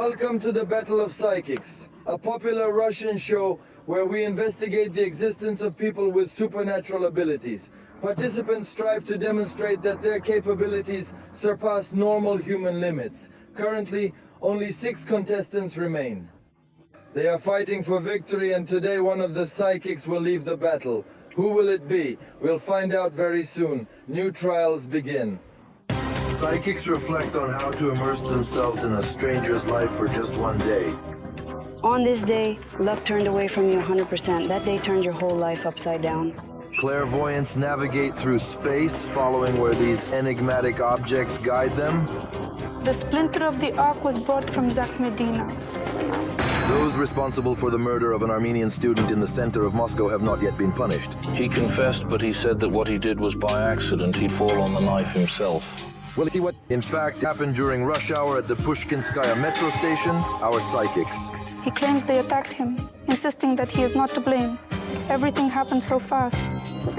Welcome to the Battle of Psychics, a popular Russian show where we investigate the existence of people with supernatural abilities. Participants strive to demonstrate that their capabilities surpass normal human limits. Currently, only 6 contestants remain. They are fighting for victory, and today one of the psychics will leave the battle. Who will it be? We'll find out very soon. New trials begin. Psychics reflect on how to immerse themselves in a stranger's life for just one day. On this day, luck turned away from you 100%. That day turned your whole life upside down. Clairvoyants navigate through space, following where these enigmatic objects guide them. The splinter of the Ark was brought from Zak Medina. Those responsible for the murder of an Armenian student in the center of Moscow have not yet been punished. He confessed, but he said that what he did was by accident. He'd fall on the knife himself. Well, see what, in fact, happened during rush hour at the Pushkinskaya metro station? Our psychics. He claims they attacked him, insisting that he is not to blame. Everything happened so fast.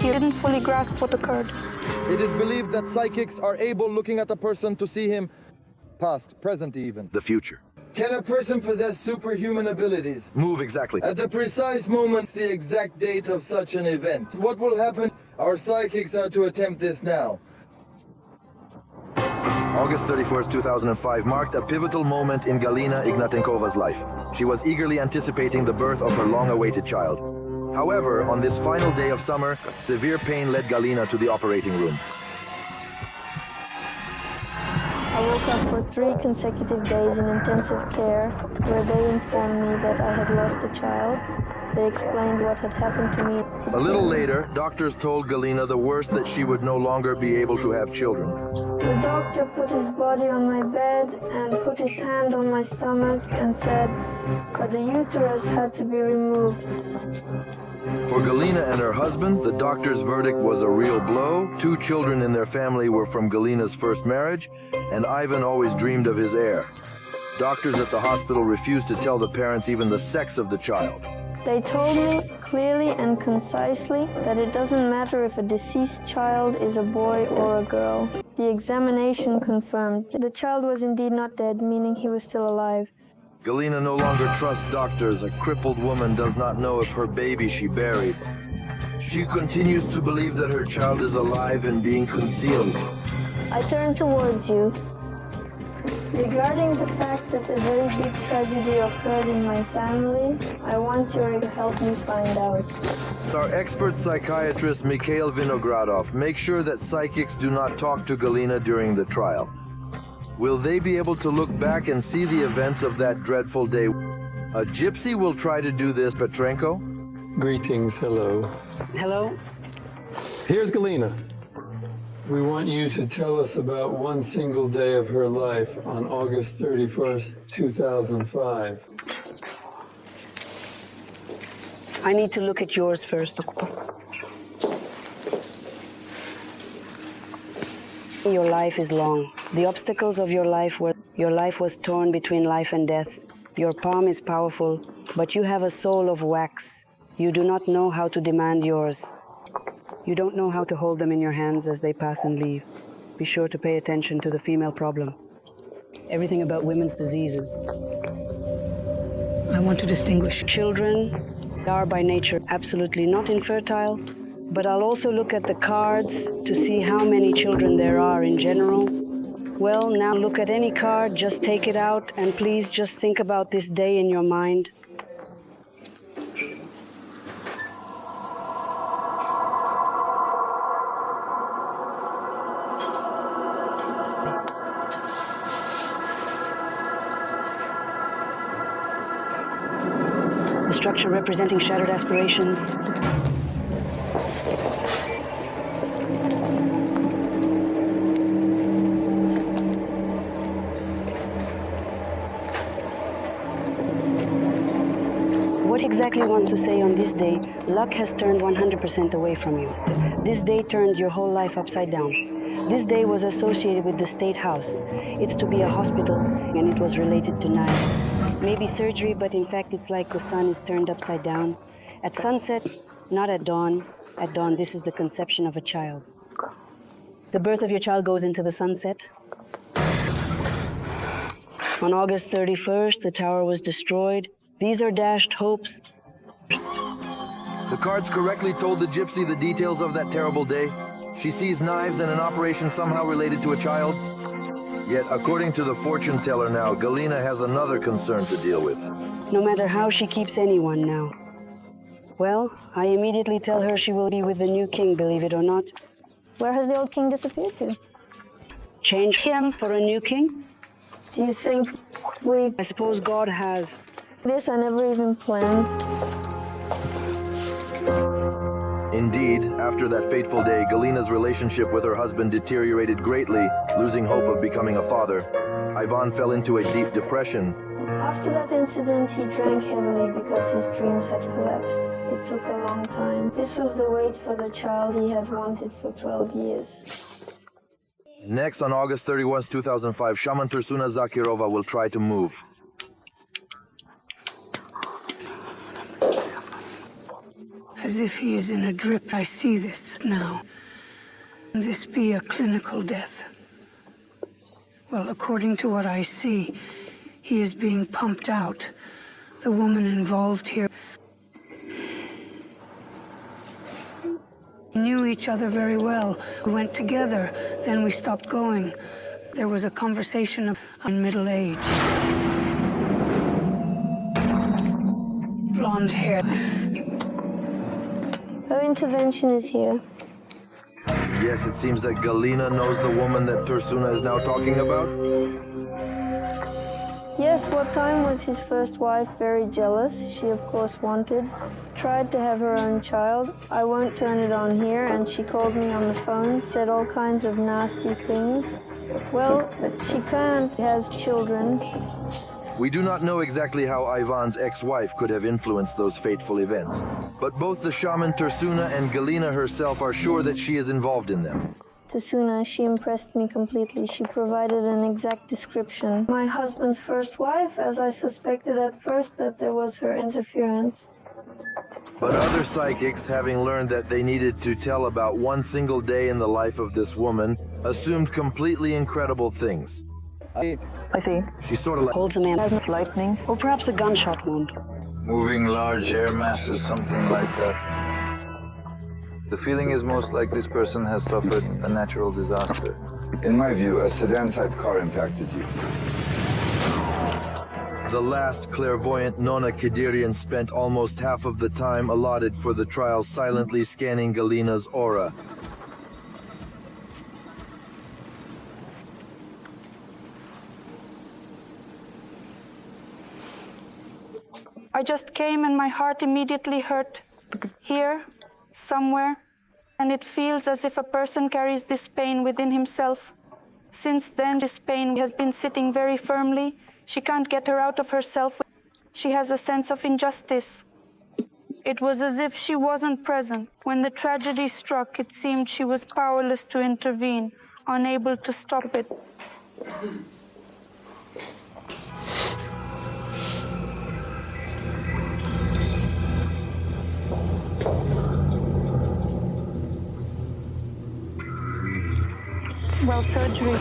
He didn't fully grasp what occurred. It is believed that psychics are able, looking at a person, to see him past, present even. The future. Can a person possess superhuman abilities? Move exactly. At the precise moment, the exact date of such an event. What will happen? Our psychics are to attempt this now. August 31st, 2005 marked a pivotal moment in Galina Ignatenkova's life. She was eagerly anticipating the birth of her long-awaited child. However, on this final day of summer, severe pain led Galina to the operating room. I woke up for 3 consecutive days in intensive care, where they informed me that I had lost a child. They explained what had happened to me. A little later, doctors told Galina the worst, that she would no longer be able to have children. The doctor put his body on my bed and put his hand on my stomach and said that the uterus had to be removed. For Galina and her husband, the doctor's verdict was a real blow. 2 children in their family were from Galina's first marriage, and Ivan always dreamed of his heir. Doctors at the hospital refused to tell the parents even the sex of the child. They told me clearly and concisely that it doesn't matter if a deceased child is a boy or a girl. The examination confirmed the child was indeed not dead, meaning he was still alive. Galina no longer trusts doctors. A crippled woman does not know if her baby she buried. She continues to believe that her child is alive and being concealed. I turn towards you. Regarding the fact that a very big tragedy occurred in my family, I want you to help me find out. Our expert psychiatrist Mikhail Vinogradov makes sure that psychics do not talk to Galina during the trial. Will they be able to look back and see the events of that dreadful day? A gypsy will try to do this, Petrenko. Greetings, hello. Hello? Here's Galina. We want you to tell us about one single day of her life on August 31st, 2005. I need to look at yours first. Your life is long. The obstacles of your life was torn between life and death. Your palm is powerful, but you have a soul of wax. You do not know how to demand yours. You don't know how to hold them in your hands as they pass and leave. Be sure to pay attention to the female problem. Everything about women's diseases. I want to distinguish. Children are by nature absolutely not infertile, but I'll also look at the cards to see how many children there are in general. Well, now look at any card, just take it out, and please just think about this day in your mind. The structure representing shattered aspirations. What exactly wants to say on this day, luck has turned 100% away from you. This day turned your whole life upside down. This day was associated with the State House. It's to be a hospital, and it was related to knives. Maybe surgery, but in fact it's like the sun is turned upside down. At sunset, not at dawn. At dawn, this is the conception of a child. The birth of your child goes into the sunset. On August 31st, the tower was destroyed. These are dashed hopes. The cards correctly told the gypsy the details of that terrible day. She sees knives and an operation somehow related to a child. Yet, according to the fortune teller now, Galina has another concern to deal with. No matter how she keeps anyone now. Well, I immediately tell her she will be with the new king, believe it or not. Where has the old king disappeared to? Change him for a new king? Do you think I suppose God has. this I never even planned? Indeed, after that fateful day, Galina's relationship with her husband deteriorated greatly, losing hope of becoming a father. Ivan fell into a deep depression. After that incident, he drank heavily because his dreams had collapsed. It took a long time. This was the wait for the child he had wanted for 12 years. Next, on August 31, 2005, Shaman Tursuna Zakirova will try to move. As if he is in a drip, I see this now. This be a clinical death. Well, according to what I see, he is being pumped out. The woman involved here knew each other very well. We went together, then we stopped going. There was a conversation on middle age. Blonde hair. Her intervention is here. Yes, it seems that Galina knows the woman that Tursuna is now talking about. Yes, what time was his first wife very jealous? She of course wanted. Tried to have her own child. I won't turn it on here, and she called me on the phone, said all kinds of nasty things. Well, she can't, has children. We do not know exactly how Ivan's ex-wife could have influenced those fateful events, but both the shaman Tursuna and Galina herself are sure that she is involved in them. Tursuna, she impressed me completely. She provided an exact description. My husband's first wife, as I suspected at first that there was her interference. But other psychics, having learned that they needed to tell about one single day in the life of this woman, assumed completely incredible things. I see. She sort of like Holds a man as lightning, or perhaps a gunshot wound. Moving large air masses, something like that. The feeling is most like this person has suffered a natural disaster. In my view, a sedan-type car impacted you. the last clairvoyant Nona Kadirian spent almost half of the time allotted for the trial silently scanning Galina's aura. I just came and my heart immediately hurt. Here, somewhere, and it feels as if a person carries this pain within himself. Since then, this pain has been sitting very firmly. She can't get her out of herself. She has a sense of injustice. It was as if she wasn't present. When the tragedy struck, it seemed she was powerless to intervene, unable to stop it. Well, surgery.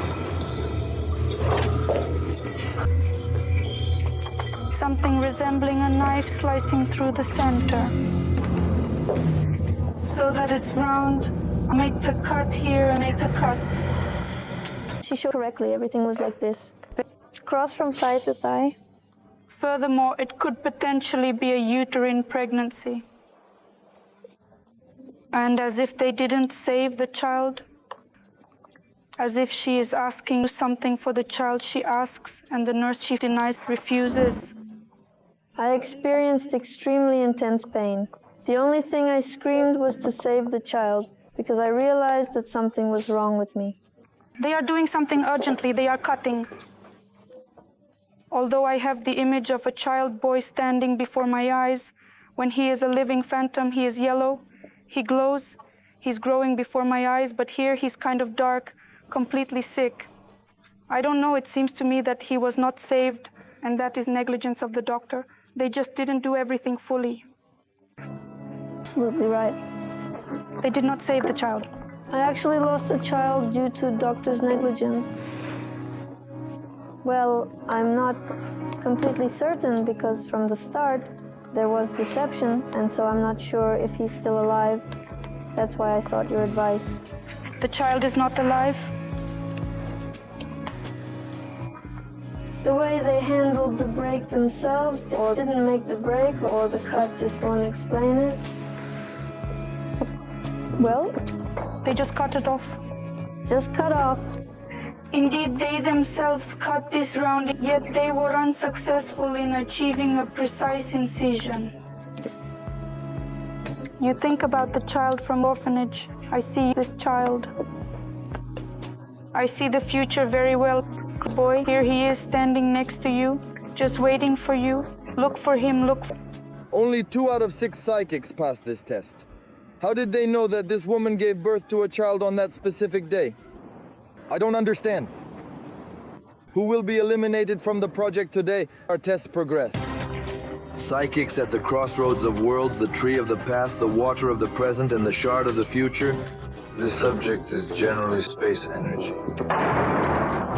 Something resembling a knife slicing through the center. So that it's round. Make the cut here, make the cut. She showed correctly, everything was like this. It's crossed from thigh to thigh. Furthermore, it could potentially be a uterine pregnancy. And as if they didn't save the child, as if she is asking something for the child she asks, and the nurse she denies refuses. I experienced extremely intense pain. The only thing I screamed was to save the child, because I realized that something was wrong with me. They are doing something urgently, they are cutting. Although I have the image of a child boy standing before my eyes, when he is a living phantom, he is yellow, he glows, he's growing before my eyes, but here he's kind of dark, completely sick. I don't know, it seems to me that he was not saved, and that is negligence of the doctor. They just didn't do everything fully. Absolutely right. They did not save the child. I actually lost a child due to doctor's negligence. Well, I'm not completely certain because from the start there was deception, and so I'm not sure if he's still alive. That's why I sought your advice. The child is not alive? The way they handled the break themselves, or didn't make the break, or the cut just won't explain it. Well, They just cut it off. just cut off. Indeed, they themselves cut this round, yet they were unsuccessful in achieving a precise incision. You think about the child from orphanage. I see this child. I see the future very well. Boy, here he is standing next to you, just waiting for you. Look for him, look. Only 2 out of 6 psychics passed this test. How did they know that this woman gave birth to a child on that specific day? I don't understand. Who will be eliminated from the project today? Our tests progress. Psychics at the crossroads of worlds, the tree of the past, the water of the present, and the shard of the future. This subject is generally space energy.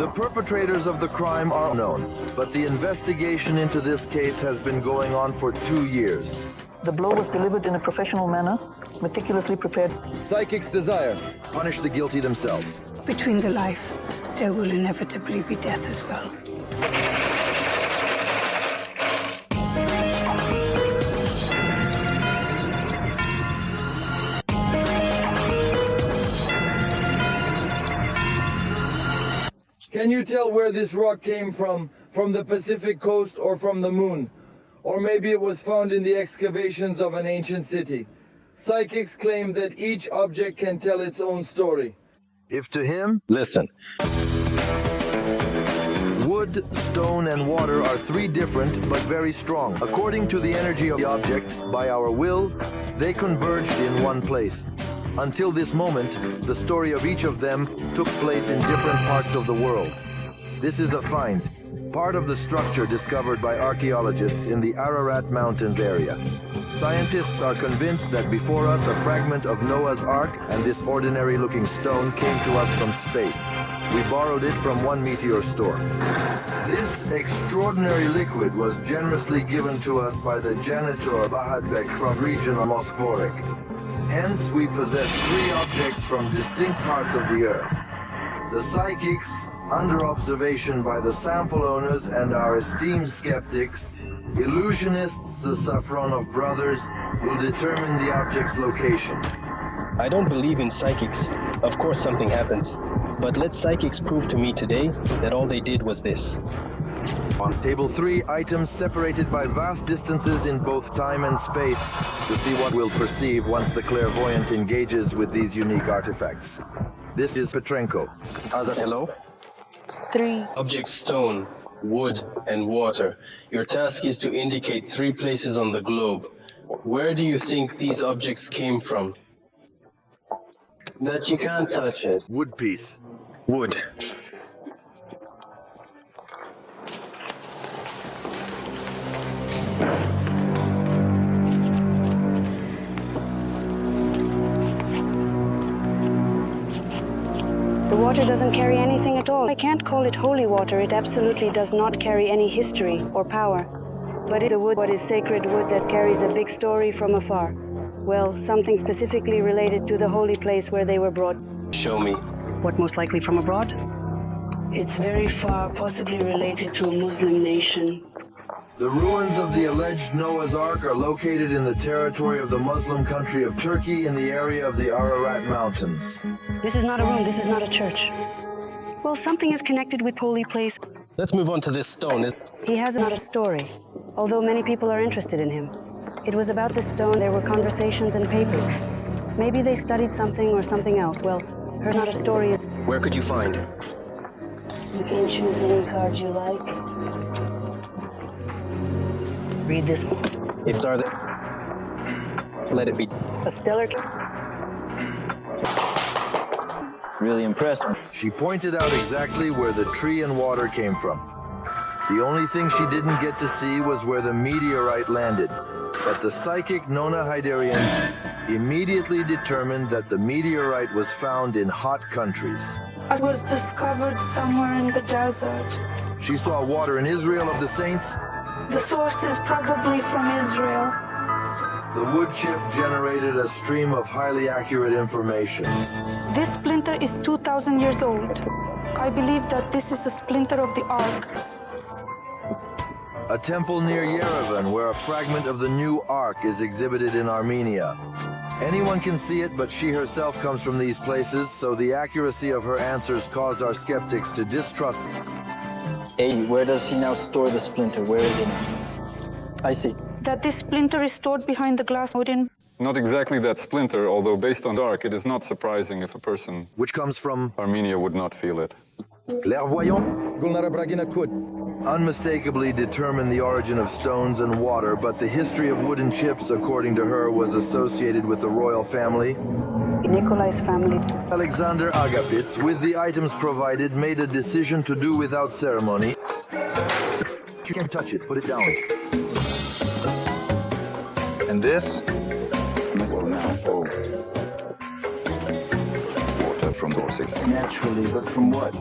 The perpetrators of the crime are known, but the investigation into this case has been going on for 2 years. The blow was delivered in a professional manner, meticulously prepared. Psychics desire punish the guilty themselves. Between the life, there will inevitably be death as well. Can you tell where this rock came from the Pacific coast or from the moon? Or maybe it was found in the excavations of an ancient city. Psychics claim that each object can tell its own story. If to him, Listen, wood, stone, and water are 3 different but very strong. According to the energy of the object, by our will, they converged in one place. Until this moment, the story of each of them took place in different parts of the world. This is a find, part of the structure discovered by archaeologists in the Ararat Mountains area. Scientists are convinced that before us a fragment of Noah's Ark and this ordinary-looking stone came to us from space. We borrowed it from one meteor store. This extraordinary liquid was generously given to us by the janitor Bahadbek from region of Moskvorik. Hence, we possess 3 objects from distinct parts of the Earth. The psychics, under observation by the sample owners and our esteemed skeptics, illusionists, the Safronov brothers, will determine the object's location. I don't believe in psychics. Of course something happens. But let psychics prove to me today that all they did was this. On Table 3, items separated by vast distances in both time and space to see what we'll perceive once the clairvoyant engages with these unique artifacts. This is Petrenko. Azat, hello? 3. Object stone, wood, and water. Your task is to indicate 3 places on the globe. Where do you think these objects came from? That you can't touch it. Wood piece. Wood. The water doesn't carry anything at all. I can't call it holy water. It absolutely does not carry any history or power. But it's a wood, what is sacred wood that carries a big story from afar. Well, something specifically related to the holy place where they were brought. Show me. What, most likely from abroad? It's very far, possibly related to a Muslim nation. The ruins of the alleged Noah's Ark are located in the territory of the Muslim country of Turkey in the area of the Ararat Mountains. This is not a room, this is not a church. Well, something is connected with holy place. Let's move on to this stone. He has not a story, although many people are interested in him. It was about this stone, there were conversations and papers. Maybe they studied something or something else. Well, here's not a story. Where could you find? You can choose any card you like. Read this. If are there, let it be. A stellar. Really impressed. She pointed out exactly where the tree and water came from. The only thing she didn't get to see was where the meteorite landed. But the psychic Nona Haidarian immediately determined that the meteorite was found in hot countries. It was discovered somewhere in the desert. She saw water in Israel of the saints. The source is probably from Israel. The wood chip generated a stream of highly accurate information. This splinter is 2,000 years old. I believe that this is a splinter of the Ark. A temple near Yerevan where a fragment of the new Ark is exhibited in Armenia. Anyone can see it, but she herself comes from these places, so the accuracy of her answers caused our skeptics to distrust. Where does he now store the splinter? Where is it? I see. That this splinter is stored behind the glass wooden. Not exactly that splinter, although based on the Ark, it is not surprising if a person which comes from Armenia would not feel it. Clairvoyant Gulnara Bragina could unmistakably determine the origin of stones and water, but the history of wooden chips, according to her, was associated with the royal family. Nikolai's family. Alexander Agapits, with the items provided, made a decision to do without ceremony. You can't touch it, put it down. And this? Well, now, water from Dorset. Naturally, but from what?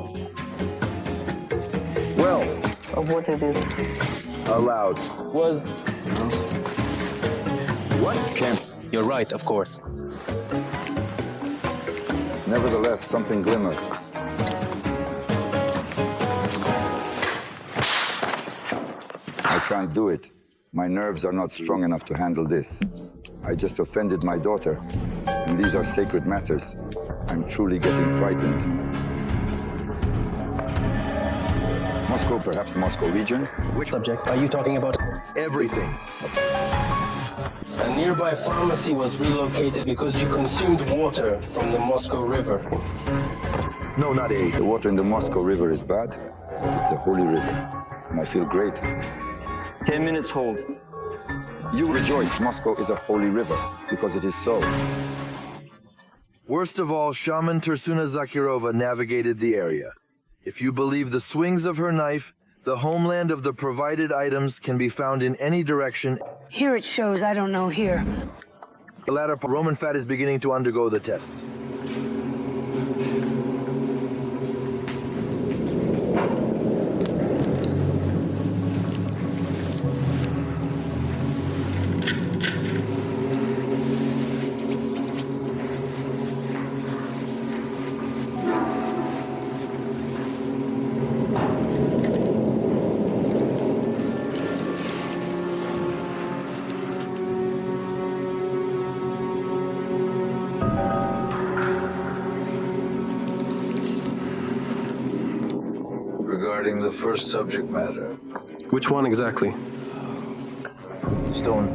Well, Of what it is. allowed. Was... What? Can't. You're right, of course. Nevertheless, something glimmers. I can't do it. My nerves are not strong enough to handle this. I just offended my daughter, and these are sacred matters. I'm truly getting frightened. Moscow, perhaps the Moscow region? Which subject are you talking about? Everything. A nearby pharmacy was relocated because you consumed water from the Moscow River. No, not A. The water in the Moscow River is bad, but it's a holy river, and I feel great. 10 minutes hold. You rejoice, Moscow is a holy river, because it is so. Worst of all, Shaman Tersuna Zakirova navigated the area. If you believe the swings of her knife, the homeland of the provided items can be found in any direction. Here it shows, I don't know here. The latter Roman fat is beginning to undergo the test. Regarding the first subject matter. Which one exactly? Stone.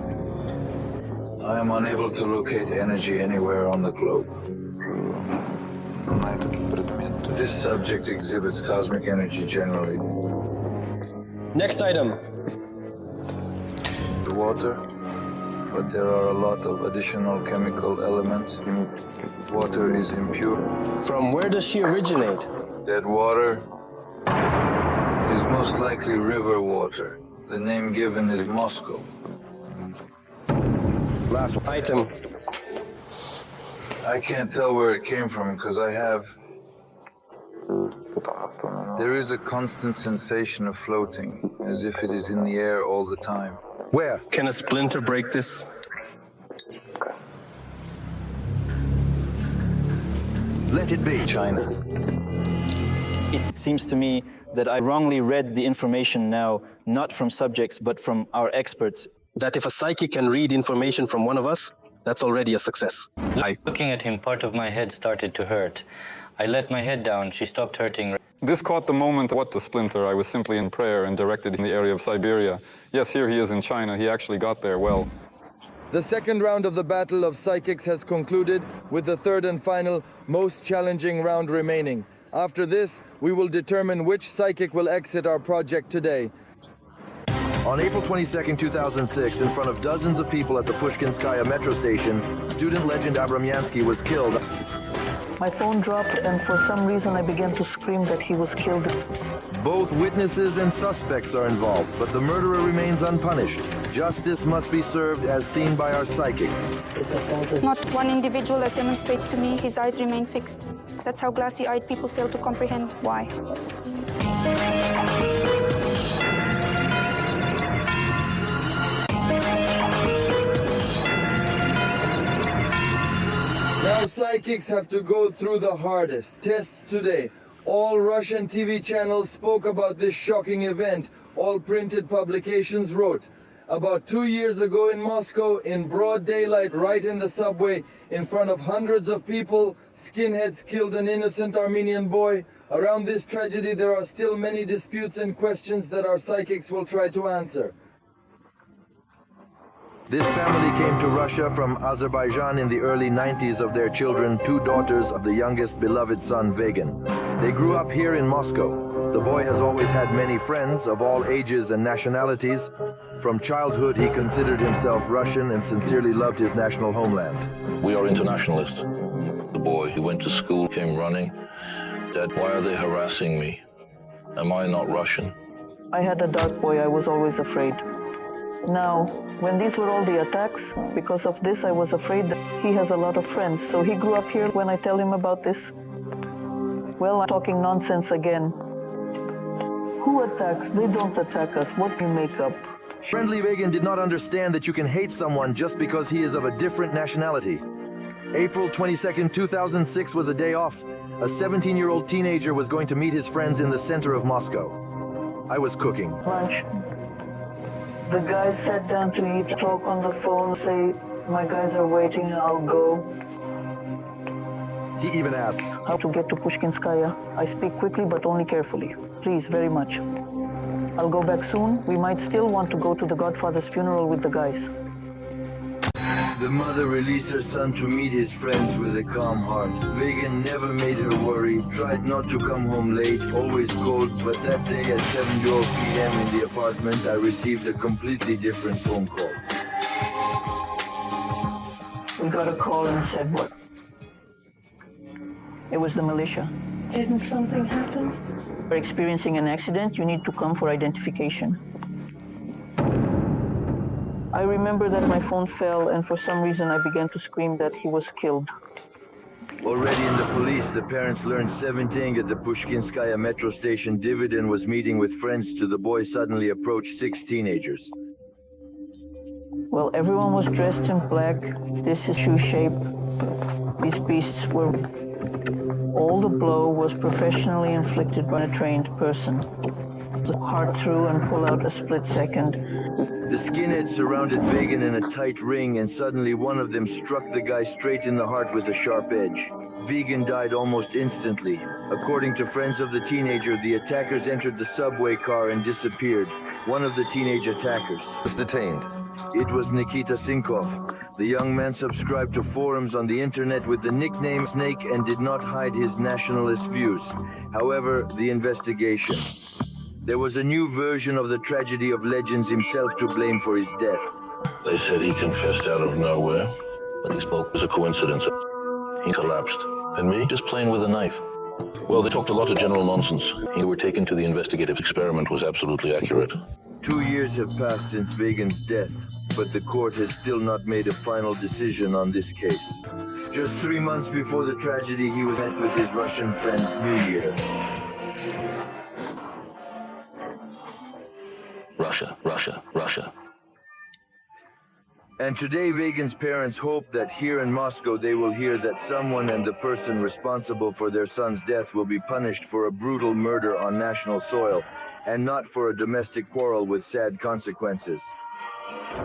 I am unable to locate energy anywhere on the globe. This subject exhibits cosmic energy generally. Next item. The water, but there are a lot of additional chemical elements. Water is impure. From where does she originate? That water is most likely river water. The name given is Moscow. Last one. Item. I can't tell where it came from because I have... There is a constant sensation of floating, as if it is in the air all the time. Where? Can a splinter break this? Let it be. China. It seems to me that I wrongly read the information now, not from subjects, but from our experts. That if a psychic can read information from one of us, that's already a success. Looking at him, part of my head started to hurt. I let my head down, she stopped hurting. This caught the moment. What the splinter? I was simply in prayer and directed in the area of Siberia. Yes, here he is in China. He actually got there well. The second round of the Battle of Psychics has concluded, with the third and final, most challenging round remaining. After this, we will determine which psychic will exit our project today. On April 22, 2006, in front of dozens of people at the Pushkinskaya metro station, student legend Abramyansky was killed. My phone dropped, and for some reason I began to scream that he was killed. Both witnesses and suspects are involved, but the murderer remains unpunished. Justice must be served as seen by our psychics. Not one individual, as demonstrates to me, his eyes remain fixed. That's how glassy-eyed people fail to comprehend why. Our psychics have to go through the hardest tests today. All Russian TV channels spoke about this shocking event. All printed publications wrote. About 2 years ago in Moscow, in broad daylight, right in the subway, in front of hundreds of people, skinheads killed an innocent Armenian boy. Around this tragedy, there are still many disputes and questions that our psychics will try to answer. This family came to Russia from Azerbaijan in the early 90s of their children, 2 daughters of the youngest beloved son, Vagan. They grew up here in Moscow. The boy has always had many friends of all ages and nationalities. From childhood, he considered himself Russian and sincerely loved his national homeland. We are internationalists. The boy who went to school came running. Dad, why are they harassing me? Am I not Russian? I had a dark boy. I was always afraid. Now, when these were all the attacks, because of this, I was afraid that he has a lot of friends. So he grew up here. When I tell him about this, well, I'm talking nonsense again. Who attacks? They don't attack us. What do you make up? Friendly Vagan did not understand that you can hate someone just because he is of a different nationality. April 22nd, 2006 was a day off. A 17-year-old teenager was going to meet his friends in the center of Moscow. I was cooking. Lunch. The guys sat down to eat, talk on the phone, say, my guys are waiting, I'll go. He even asked how to get to Pushkinskaya. I speak quickly but only carefully. Please, very much. I'll go back soon. We might still want to go to the Godfather's funeral with the guys. The mother released her son to meet his friends with a calm heart. Vagan never made her worry, tried not to come home late, always called, but that day at 7:12 p.m. in the apartment, I received a completely different phone call. We got a call and said what? It was the militia. Didn't something happen? We're experiencing an accident. You need to come for identification. I remember that my phone fell, and for some reason I began to scream that he was killed. Already in the police, the parents learned 17 at the Pushkinskaya metro station. Dividend was meeting with friends to the boy suddenly approached 6 teenagers. Well, everyone was dressed in black. This is shoe shape. These beasts were... All the blow was professionally inflicted by a trained person. Hard through and pull out a split second. The skinheads surrounded Vagan in a tight ring, and suddenly one of them struck the guy straight in the heart with a sharp edge. Vagan died almost instantly. According to friends of the teenager, the attackers entered the subway car and disappeared. One of the teenage attackers was detained. It was Nikita Sinkov. The young man subscribed to forums on the internet with the nickname Snake and did not hide his nationalist views. However, the investigation. There was a new version of the tragedy of Legends himself to blame for his death. They said he confessed out of nowhere. When he spoke, it was a coincidence. He collapsed. And me, just playing with a knife. Well, they talked a lot of general nonsense. He were taken to the investigative experiment was absolutely accurate. 2 years have passed since Vagan's death, but the court has still not made a final decision on this case. Just 3 months before the tragedy, he was met with his Russian friends New Year. Russia, Russia, Russia. And today, Vagan's parents hope that here in Moscow they will hear that someone and the person responsible for their son's death will be punished for a brutal murder on national soil, and not for a domestic quarrel with sad consequences.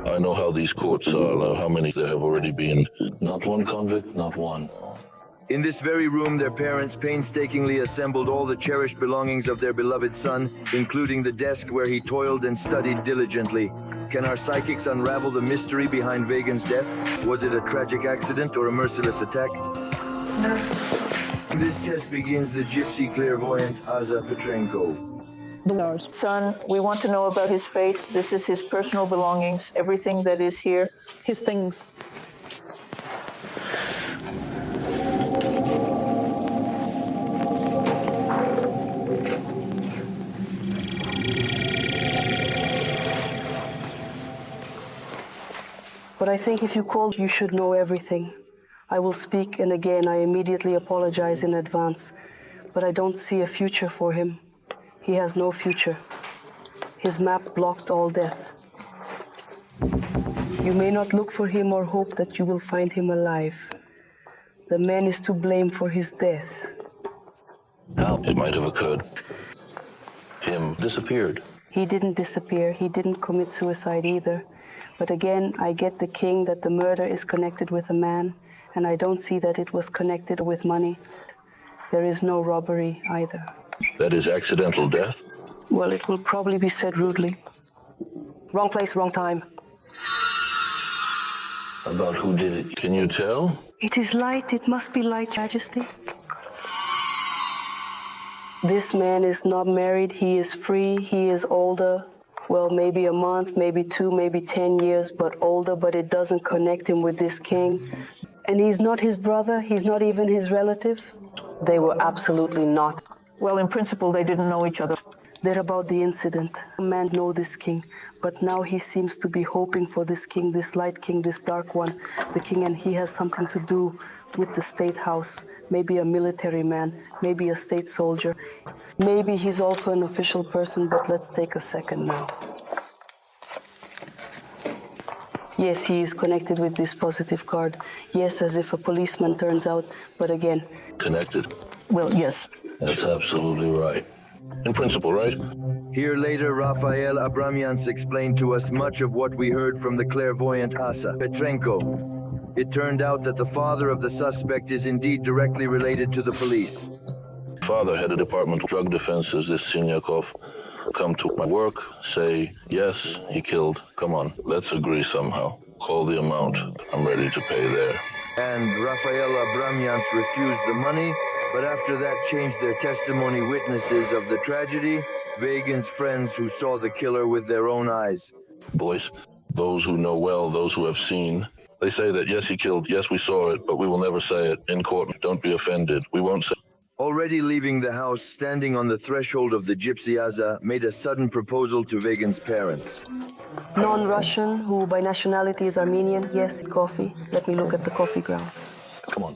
I know how these courts are, how many there have already been. Not one convict, not one. In this very room, their parents painstakingly assembled all the cherished belongings of their beloved son, including the desk where he toiled and studied diligently. Can our psychics unravel the mystery behind Vagan's death? Was it a tragic accident or a merciless attack? No. This test begins the gypsy clairvoyant Aza Petrenko. Son, we want to know about his fate. This is his personal belongings, everything that is here. His things. But I think if you called, you should know everything. I will speak, and again, I immediately apologize in advance. But I don't see a future for him. He has no future. His map blocked all death. You may not look for him or hope that you will find him alive. The man is to blame for his death. How it might have occurred. Him disappeared. He didn't disappear. He didn't commit suicide either. But again, I get the king that the murder is connected with a man, and I don't see that it was connected with money. There is no robbery either. That is accidental death? Well, it will probably be said rudely. Wrong place, wrong time. About who did it, can you tell? It is light. It must be light, Majesty. This man is not married. He is free. He is older. Well, maybe a month, maybe 2, maybe 10 years, but older, but it doesn't connect him with this king. And he's not his brother. He's not even his relative. They were absolutely not. Well, in principle, they didn't know each other. They're about the incident. A man knows this king, but now he seems to be hoping for this king, this light king, this dark one, the king, and he has something to do with the state house. Maybe a military man, maybe a state soldier. Maybe he's also an official person, but let's take a second now. Yes, he is connected with this positive card. Yes, as if a policeman turns out, but again. Connected? Well, yes. That's absolutely right. In principle, right? Here later, Raphael Abramians explained to us much of what we heard from the clairvoyant Asa, Petrenko. It turned out that the father of the suspect is indeed directly related to the police. Father had a department of drug defenses, this Sinyakov. Come to my work, say, yes, he killed. Come on, let's agree somehow. Call the amount. I'm ready to pay there. And Raphael Abramians refused the money, but after that changed their testimony witnesses of the tragedy, Vagan's friends who saw the killer with their own eyes. Boys, those who know well, those who have seen, they say that yes, he killed, yes, we saw it, but we will never say it in court. Don't be offended. We won't say. Already leaving the house, standing on the threshold of the Gypsy Asa, made a sudden proposal to Vagan's parents. Non-Russian, who by nationality is Armenian, yes, coffee. Let me look at the coffee grounds. Come on.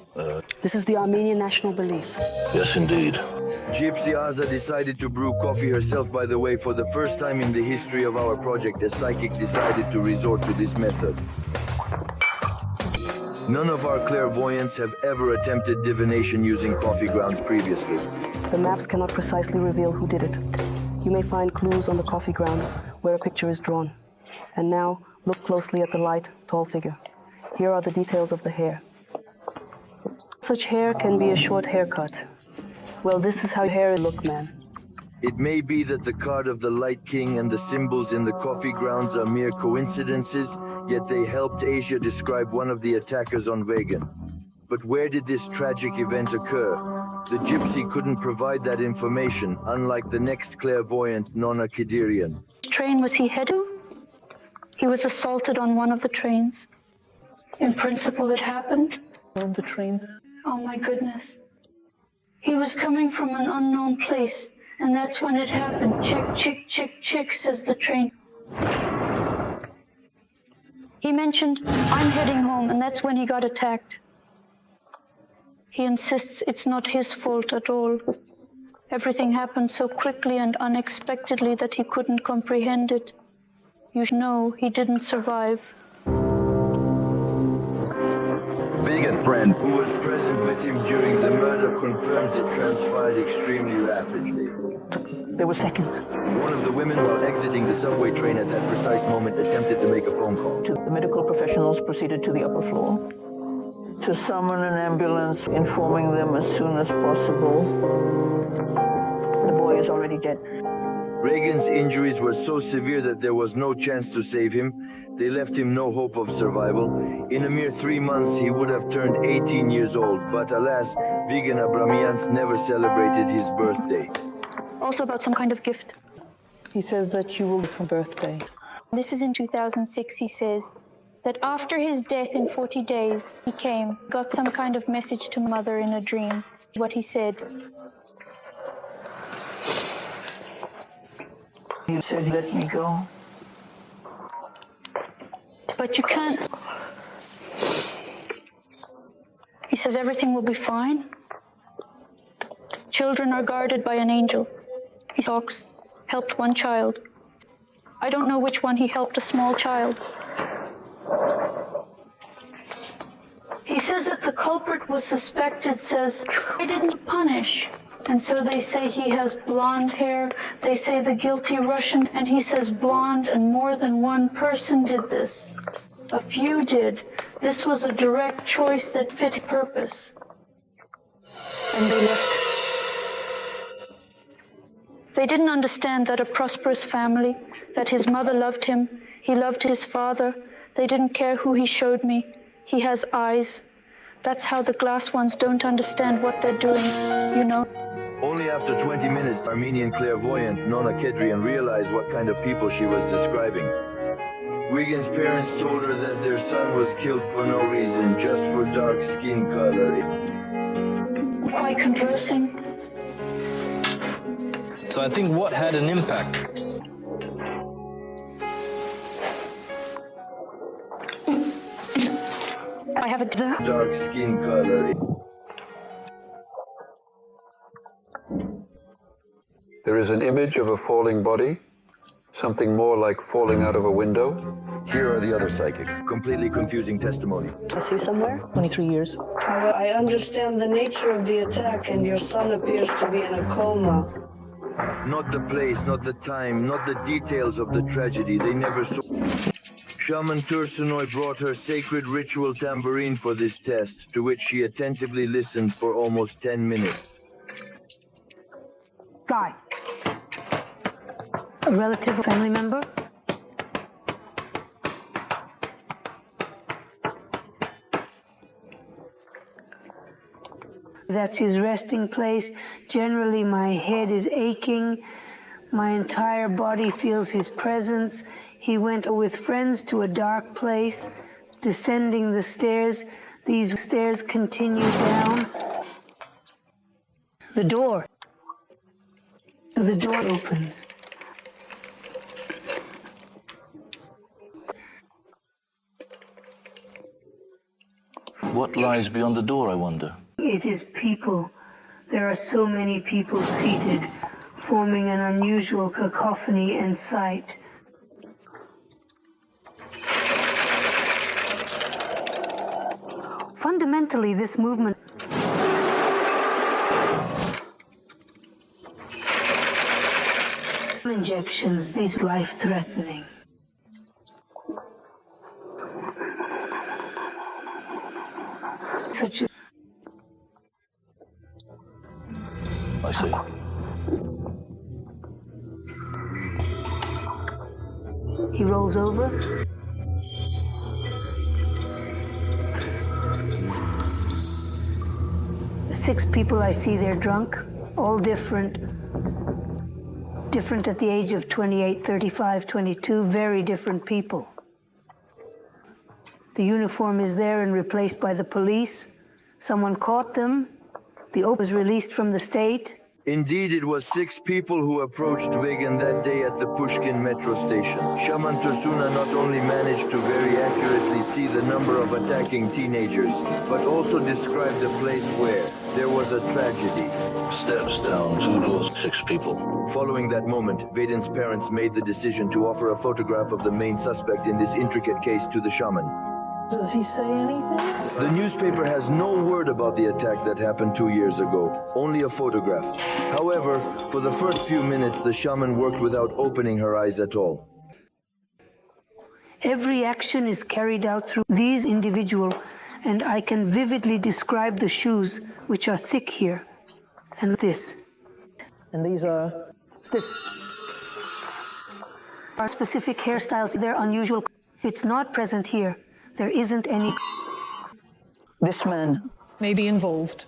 This is the Armenian national belief. Yes, indeed. Gypsy Asa decided to brew coffee herself, by the way. For the first time in the history of our project, a psychic decided to resort to this method. None of our clairvoyants have ever attempted divination using coffee grounds previously. The maps cannot precisely reveal who did it. You may find clues on the coffee grounds where a picture is drawn. And now, look closely at the light, tall figure. Here are the details of the hair. Such hair can be a short haircut. Well, this is how hair look, man. It may be that the card of the Light King and the symbols in the coffee grounds are mere coincidences, yet they helped Asia describe one of the attackers on Vagan. But where did this tragic event occur? The gypsy couldn't provide that information, unlike the next clairvoyant, Nonna Kidirian. Which train was he heading? He was assaulted on one of the trains. In principle, it happened. On the train. Oh my goodness. He was coming from an unknown place, and that's when it happened. Chick, chick, chick, chick, says the train. He mentioned, I'm heading home, and that's when he got attacked. He insists it's not his fault at all. Everything happened so quickly and unexpectedly that he couldn't comprehend it. You know, he didn't survive. Vagan, friend, who was present with him during the murder, confirms it transpired extremely rapidly. There were seconds. One of the women, while exiting the subway train at that precise moment, attempted to make a phone call. The medical professionals proceeded to the upper floor to summon an ambulance, informing them as soon as possible. The boy is already dead. Reagan's injuries were so severe that there was no chance to save him. They left him no hope of survival. In a mere 3 months, he would have turned 18 years old. But alas, Vagan Abramians never celebrated his birthday. Also about some kind of gift. He says that you will for birthday. This is in 2006, he says that after his death in 40 days, he came, got some kind of message to mother in a dream. What he said. You said, let me go. But you can't. He says everything will be fine. Children are guarded by an angel. He talks, helped one child. I don't know which one he helped, a small child. He says that the culprit was suspected says, I didn't punish. And so they say he has blonde hair. They say the guilty Russian, and he says blonde, and more than one person did this. A few did. This was a direct choice that fit purpose. And they left. They didn't understand that a prosperous family, that his mother loved him, he loved his father. They didn't care who he showed me. He has eyes. That's how the glass ones don't understand what they're doing, you know. Only after 20 minutes, Armenian clairvoyant Nona Kedrian realized what kind of people she was describing. Wigan's parents told her that their son was killed for no reason, just for dark skin color. Quite conversing. So I think what had an impact? I have a dark skin color. There is an image of a falling body, something more like falling out of a window. Here are the other psychics. Completely confusing testimony. I see somewhere? 23 years. However, I understand the nature of the attack, and your son appears to be in a coma. Not the place, not the time, not the details of the tragedy. They never saw. Shaman Tursunoi brought her sacred ritual tambourine for this test, to which she attentively listened for almost 10 minutes. Guy. A relative or family member? That's his resting place. Generally, my head is aching. My entire body feels his presence. He went with friends to a dark place, descending the stairs. These stairs continue down. The door. The door opens. What lies beyond the door, I wonder? It is people. There are so many people seated, forming an unusual cacophony and sight. Fundamentally, this movement injections, these life-threatening. Such a I see. He rolls over. Six people I see, they're drunk, all different. Different at the age of 28, 35, 22, very different people. The uniform is there and replaced by the police. Someone caught them. The OP was released from the state. Indeed, it was 6 people who approached Vegan that day at the Pushkin metro station. Shaman Tursuna not only managed to very accurately see the number of attacking teenagers, but also described the place where there was a tragedy. Steps down, 2 doors, 6 people. Following that moment, Vedan's parents made the decision to offer a photograph of the main suspect in this intricate case to the shaman. Does he say anything? The newspaper has no word about the attack that happened 2 years ago, only a photograph. However, for the first few minutes, the shaman worked without opening her eyes at all. Every action is carried out through these individuals, and I can vividly describe the shoes, which are thick here, and this. And these are? This. Our specific hairstyles, they're unusual. It's not present here. There isn't any. This man may be involved.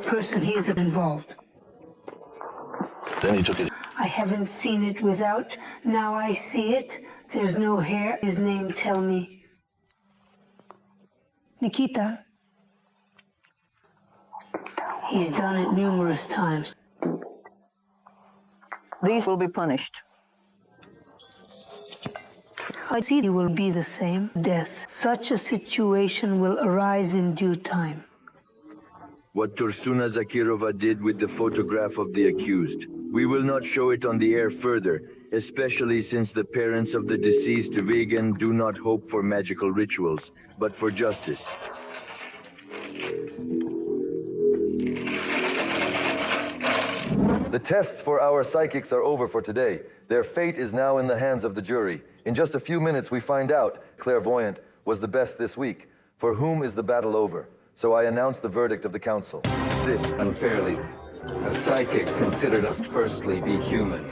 Person, he is involved. Then he took it. I haven't seen it without. Now I see it. There's no hair. His name, tell me. Nikita. He's done it numerous times. These will be punished. I see it will be the same death. Such a situation will arise in due time. What Tursuna Zakirova did with the photograph of the accused. We will not show it on the air further, especially since the parents of the deceased vegan do not hope for magical rituals, but for justice. The tests for our psychics are over for today. Their fate is now in the hands of the jury. In just a few minutes, we find out Clairvoyant was the best this week. For whom is the battle over? So I announce the verdict of the council. This unfairly. A psychic considered us firstly be human.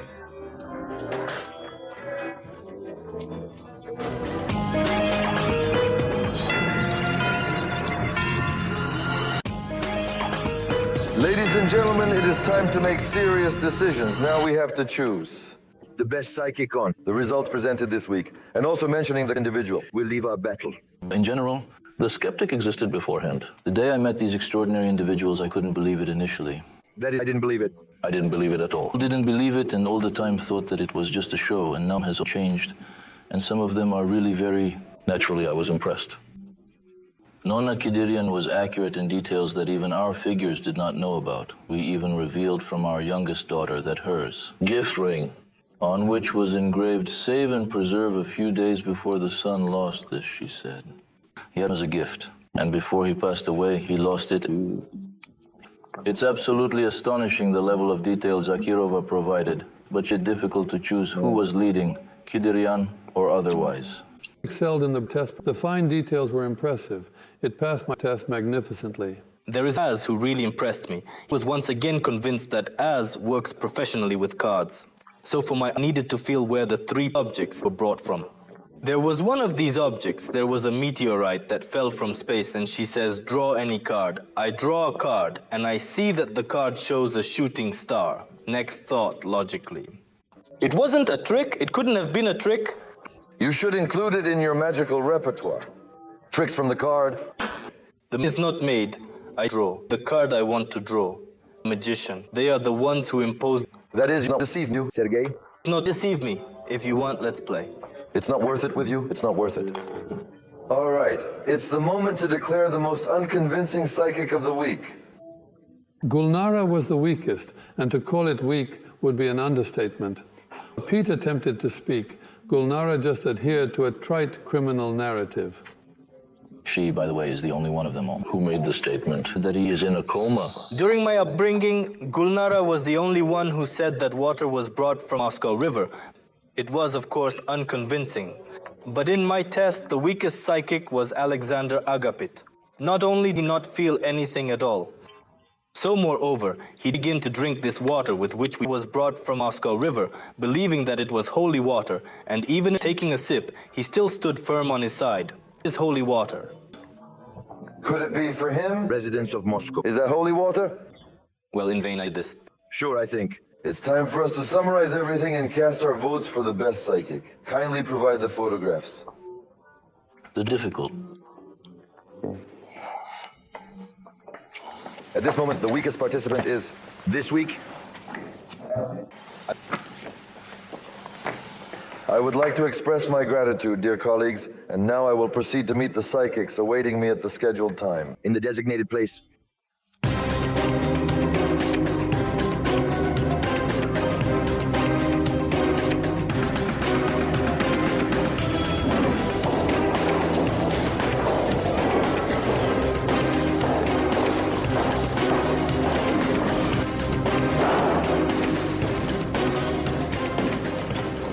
Ladies and gentlemen, it is time to make serious decisions. Now we have to choose. The best psychic on. The results presented this week, and also mentioning the individual. We'll leave our battle. In general, the skeptic existed beforehand. The day I met these extraordinary individuals, I couldn't believe it initially. That is, I didn't believe it. I didn't believe it at all. Didn't believe it, and all the time thought that it was just a show, and now has changed. And some of them are really very... Naturally, I was impressed. Nona Kidirian was accurate in details that even our figures did not know about. We even revealed from our youngest daughter that hers gift ring, on which was engraved, "Save and preserve a few days before the sun lost this," she said. He had it as a gift, and before he passed away, he lost it. It's absolutely astonishing the level of detail Zakirova provided, but yet difficult to choose who was leading, Kidirian or otherwise. Excelled in the test. The fine details were impressive. It passed my test magnificently. There is Az who really impressed me. He was once again convinced that Az works professionally with cards. So I needed to feel where the three objects were brought from. There was one of these objects. There was a meteorite that fell from space, and she says, "Draw any card." I draw a card, and I see that the card shows a shooting star. Next thought, logically. It wasn't a trick. It couldn't have been a trick. You should include it in your magical repertoire. Tricks from the card. The is not made. I draw. The card I want to draw. Magician. They are the ones who impose... That is, not deceive you, Sergei. Not deceive me. If you want, let's play. It's not worth it with you. It's not worth it. All right. It's the moment to declare the most unconvincing psychic of the week. Gulnara was the weakest, and to call it weak would be an understatement. Pete attempted to speak. Gulnara just adhered to a trite criminal narrative. She, by the way, is the only one of them all who made the statement that he is in a coma. During my upbringing, Gulnara was the only one who said that water was brought from Moscow River. It was, of course, unconvincing. But in my test, the weakest psychic was Alexander Agapit. Not only did he not feel anything at all, so moreover, he began to drink this water with which was brought from Moscow River, believing that it was holy water, and even taking a sip, he still stood firm on his side. Is holy water. Could it be for him? Residents of Moscow. Is that holy water? Well, in vain I did this. Sure, I think. It's time for us to summarize everything and cast our votes for the best psychic. Kindly provide the photographs. The difficult. At this moment, the weakest participant is... This week? I would like to express my gratitude, dear colleagues, and now I will proceed to meet the psychics awaiting me at the scheduled time. In the designated place.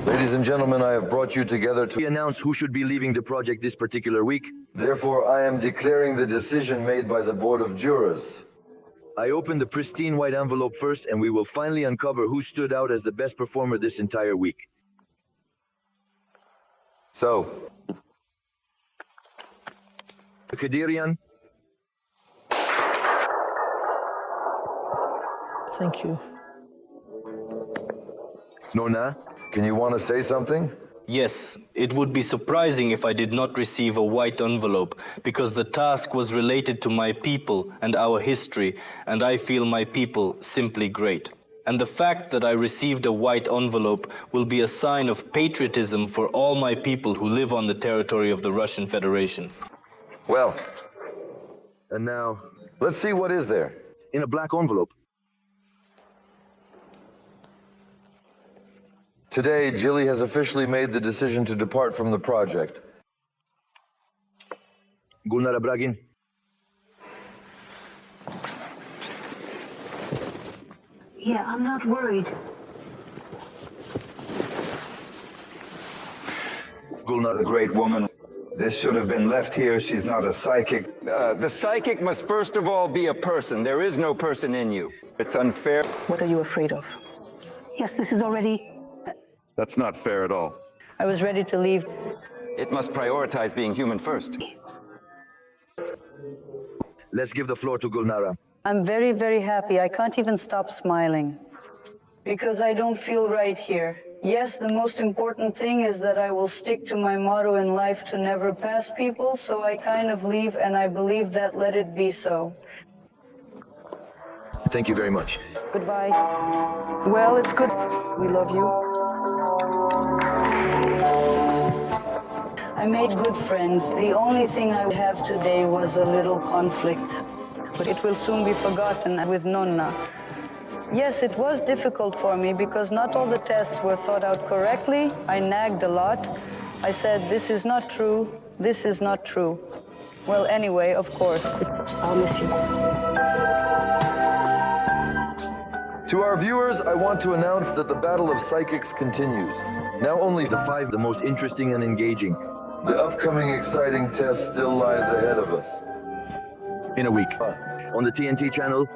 Ladies and gentlemen, I have brought you together to announce who should be leaving the project this particular week. Therefore, I am declaring the decision made by the Board of Jurors. I opened the pristine white envelope first, and we will finally uncover who stood out as the best performer this entire week. So, Kidirian. Thank you. Nona. Can you want to say something? Yes, it would be surprising if I did not receive a white envelope, because the task was related to my people and our history, and I feel my people simply great. And the fact that I received a white envelope will be a sign of patriotism for all my people who live on the territory of the Russian Federation. Well, and now, let's see what is there. In a black envelope. Today, Jilly has officially made the decision to depart from the project. Gulnara Bragin. Yeah, I'm not worried. Gulnara, the great woman. This should have been left here. She's not a psychic. The psychic must first of all be a person. There is no person in you. It's unfair. What are you afraid of? Yes, this is already... That's not fair at all. I was ready to leave. It must prioritize being human first. Let's give the floor to Gulnara. I'm very, very happy. I can't even stop smiling. Because I don't feel right here. Yes, the most important thing is that I will stick to my motto in life to never pass people, so I kind of leave, and I believe that let it be so. Thank you very much. Goodbye. Well, it's good. We love you. I made good friends. The only thing I have today was a little conflict. But it will soon be forgotten with Nonna. Yes, it was difficult for me because not all the tests were thought out correctly. I nagged a lot. I said, this is not true, this is not true. Well, anyway, of course. I'll miss you. To our viewers, I want to announce that the Battle of Psychics continues. Now only the 5 the most interesting and engaging. The upcoming exciting test still lies ahead of us. In a week. On the TNT channel,